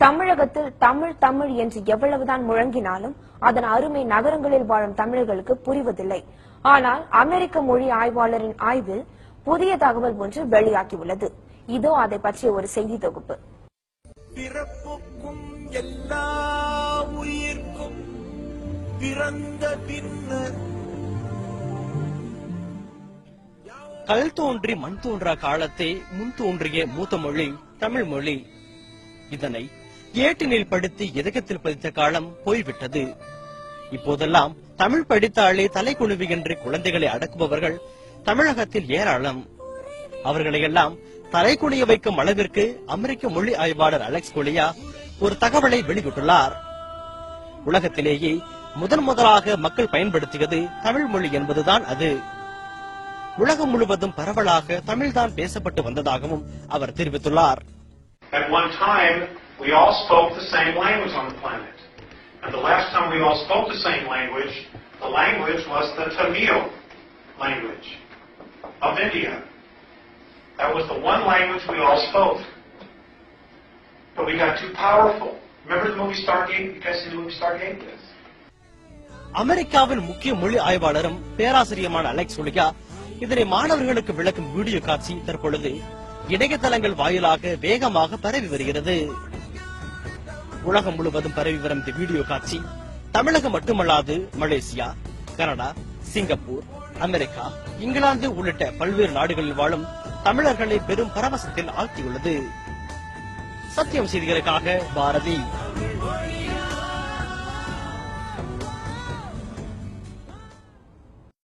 தமிழகத்தில் தமிழ் தமிழ் என்று எவ்வளவுதான் முழங்கினாலும் அதன் அருமை நகரங்களில் வாழும் தமிழர்களுக்கு புரிவதில்லை. ஆனால் அமெரிக்க மொழி ஆய்வாளரின் ஆய்வில் புதிய தகவல் ஒன்று வெளியாகியுள்ளது. இதோ அதை பற்றிய ஒரு செய்தி தொகுப்பு. பிறப்புக்கும் எல்லா உயிர்க்கும் பிறந்த பின்னர் கல் தோன்றி மண் தோன்றா காலத்தே முன் தோன்றிய மூத்த மொழி தமிழ் மொழி. இதனை ஏட்டினில் படித்து இதயத்தில் பதித்த காலம் போய்விட்டது. இப்போதெல்லாம் தமிழ் படித்தாலே தலை குழுவுகின்ற குழந்தைகளை அடக்குபவர்கள் தமிழகத்தில் ஏராளம். அவர்களையெல்லாம் தலை குனிய வைக்கும் அளவிற்கு அமெரிக்க மொழி ஆய்வாளர் அலெக்ஸ் கொலியா ஒரு தகவலை வெளியிட்டுள்ளார். உலகத்திலேயே முதலாக மக்கள் பயன்படுத்தியது தமிழ் மொழி என்பதுதான் அது. உலகம் முழுவதும் பரவலாக தமிழ்தான் பேசப்பட்டு வந்ததாகவும் அவர் தெரிவித்துள்ளார். At one time, we all spoke the same language on the planet. And the last time we all spoke the same language, the language was the Tamil language of India. That was the one language we all spoke. But we got too powerful. Remember the movie Stargate? You guys seen the movie Stargate? Yes. அமெரிக்காவின் முக்கிய மொழி ஆய்வாளரும் பேராசிரியருமான Alex கொலியா இதனை மாணவர்களுக்கு விளக்கும் video காட்சி தற்பொழுது இணையதளங்கள் வாயிலாக வேகமாக பரவி வருகிறது. உலகம் முழுவதும் பரவி வரும் இந்த வீடியோ காட்சி தமிழகம் மட்டுமல்லாது Malaysia, Canada, Singapore, America, England உள்ளிட்ட பல்வேறு நாடுகளில் வாழும் தமிழர்களை பெரும் பரவசத்தில் ஆழ்த்தியுள்ளது. சத்தியம் செய்திகளுக்காக பாரதி.